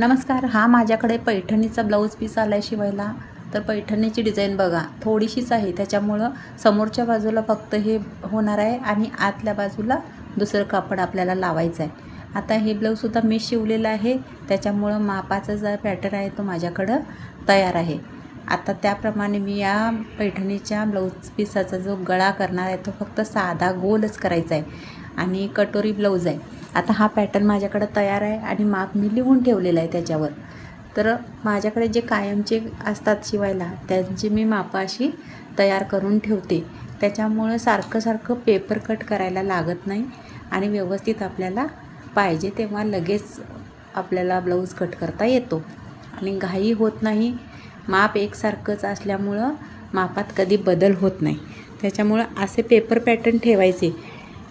नमस्कार. हा माझ्याकडे पैठणीचा ब्लाऊज पीस आला आहे शिवायला. तर पैठणीची डिझाईन बघा थोडीशीच आहे, त्याच्यामुळं समोरच्या बाजूला फक्त हे होणार आहे आणि आतल्या बाजूला दुसरं कापड आपल्याला लावायचं आहे. आता हे ब्लाऊजसुद्धा मी शिवलेलं आहे, त्याच्यामुळं मापाचा जो पॅटर्न आहे तो माझ्याकडं तयार आहे. आता त्याप्रमाणे मी या पैठणीच्या ब्लाऊज पीसाचा जो गळा करणार आहे तो फक्त साधा गोलच करायचा आहे आणि कटोरी ब्लाऊज आहे. आता हा पॅटर्न माझ्याकडे तयार आहे आणि माप मी लिहून ठेवलेलं आहे त्याच्यावर. तर माझ्याकडे जे कायमचे असतात शिवायला त्यांची मी मापं अशी तयार करून ठेवते, त्याच्यामुळं सारखं पेपर कट करायला लागत नाही आणि व्यवस्थित आपल्याला पाहिजे तेव्हा लगेच आपल्याला ब्लाऊज कट करता येतो आणि घाई होत नाही. माप एकसारखंच असल्यामुळं मापात कधी बदल होत नाही, त्याच्यामुळं असे पेपर पॅटर्न ठेवायचे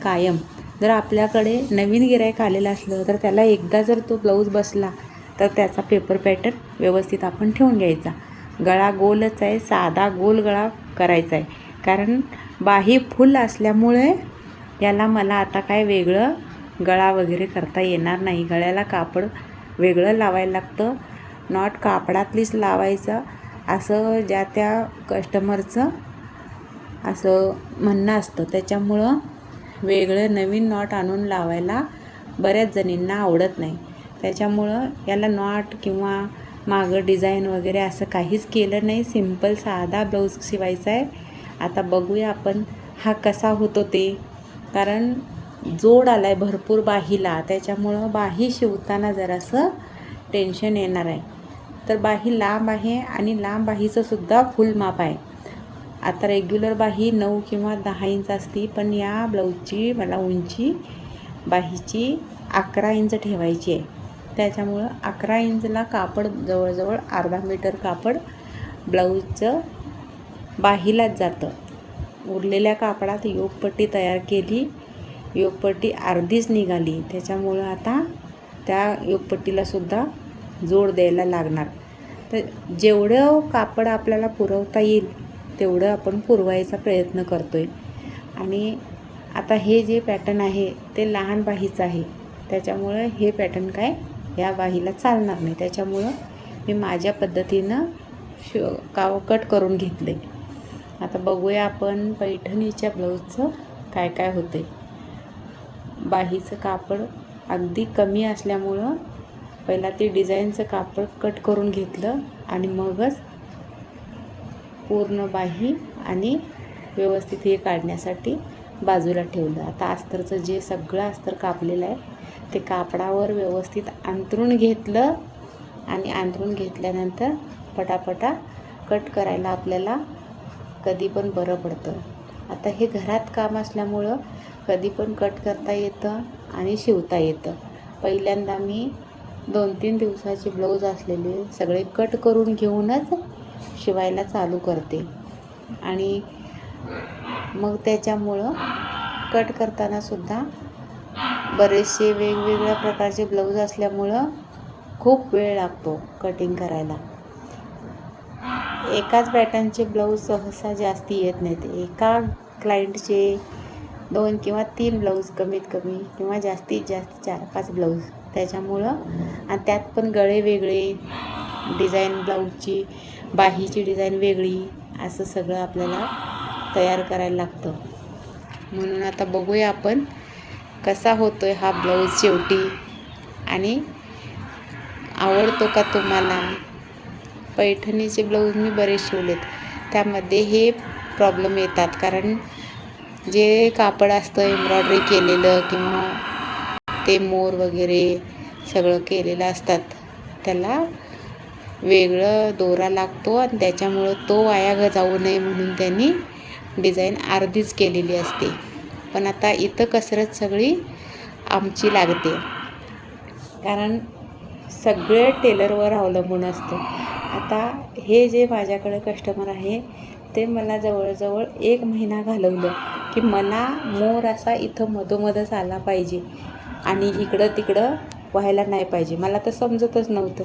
कायम. जर आपल्याकडे नवीन गिऱ्हाईक आलेलं असलं तर त्याला एकदा जर तो ब्लाऊज बसला तर त्याचा पेपर पॅटर्न व्यवस्थित आपण ठेवून घ्यायचा. गळा गोलच आहे, साधा गोल गळा करायचा आहे, कारण बाही फुल असल्यामुळे याला मला आता काय वेगळं गळा वगैरे करता येणार नाही. गळ्याला कापड वेगळं लावायला लागतं, नॉट कापडातलीच लावायचं असं ज्या त्या कस्टमरचं असं म्हणणं असतं. त्याच्यामुळं वेगळं नवीन नॉट आणून लावायला बऱ्याच जणींना आवडत नाही, त्याच्यामुळं याला नॉट किंवा मागं डिझाईन वगैरे असं काहीच केलं नाही. सिंपल साधा ब्लाऊज शिवायचा आहे. आता बघूया आपण हा कसा होतो ते, कारण जोड आला आहे भरपूर बाहीला, त्याच्यामुळं बाही शिवताना जरासं टेन्शन येणार आहे. तर बाही लांब आहे आणि लांब बाहीचंसुद्धा फुल माप आहे. आता रेग्युलर बाही 9 किंवा 10 इंच असती, पण या ब्लाऊजची मला उंची बाहीची 11 इंच ठेवायची आहे. त्याच्यामुळं 11 इंचला कापड जवळजवळ अर्धा मीटर कापड ब्लाऊजचं बाहीलाच जातं. उरलेल्या कापडात योगपट्टी तयार केली, योगपट्टी अर्धीच निघाली, त्याच्यामुळं आता त्या योगपट्टीलासुद्धा जोड द्यायला लागणार. तर जेवढं कापड आपल्याला पुरवता येईल तेवढं आपण पुरवायचा प्रयत्न करतो आहे. आणि आता हे जे पॅटर्न आहे ते लहान बाहीचं आहे, त्याच्यामुळं हे पॅटर्न काय या बाहीला चालणार नाही, त्याच्यामुळं मी माझ्या पद्धतीनं कट करून घेतले. आता बघूया आपण पैठणीच्या ब्लाऊजचं काय काय होतं. बाहीचं कापड अगदी कमी असल्यामुळं पहिला ते डिझाईनचं कापड कट करून घेतलं आणि मगच पूर्ण बाही आणि व्यवस्थित हे काढण्यासाठी बाजूला ठेवलं. आता अस्तरचं जे सगळं अस्तर कापलेलं आहे ते कापडावर व्यवस्थित अंथरून घेतलं आणि अंथरून घेतल्यानंतर पटापटा कट करायला आपल्याला कधी पण बरं पडतं. आता हे घरात काम असल्यामुळं कधी पण कट करता येतं आणि शिवता येतं. पहिल्यांदा मी 2-3 दिवसाचे ब्लाऊज असलेले सगळे कट करून घेऊनच शिवायला चालू करते आणि मग त्याच्यामुळं कट करतानासुद्धा बरेचसे वेगवेगळ्या प्रकारचे ब्लाऊज असल्यामुळं खूप वेळ लागतो कटिंग करायला. एकाच पॅटर्नचे ब्लाऊज सहसा जास्ती येत नाहीत. एका क्लायंटचे 2 किंवा 3 ब्लाऊज कमीत कमी किंवा जास्तीत जास्त 4-5 ब्लाऊज, त्याच्यामुळं आणि त्यात पण गळे वेगळे, डिझाईन ब्लाऊजची बाहीची डिझाईन वेगळी, असं सगळं आपल्याला तयार करायला लागतं. म्हणून आता बघूया आपण कसा होतो आहे हा ब्लाऊज शेवटी आणि आवडतो का तुम्हाला. पैठणीचे ब्लाऊज मी बरेच शिवलेत, त्यामध्ये हे प्रॉब्लेम येतात, कारण जे कापड असतं एम्ब्रॉयडरी केलेलं किंवा ते मोर वगैरे सगळं केलेलं असतात त्याला वेगळं दोरा लागतो आणि त्याच्यामुळं तो वाया जाऊ नये म्हणून त्यांनी डिझाईन अर्धीच केलेली असते. पण आता इथं कसरत सगळी आमची लागते, कारण सगळे टेलरवर अवलंबून असतं. आता हे जे माझ्याकडे कस्टमर आहे ते मला जवळजवळ 1 महिना घालवलं की मला मोर असा इथं मधोमधच आला पाहिजे आणि इकडं तिकडं व्हायला नाही पाहिजे. मला तर समजतच नव्हतं.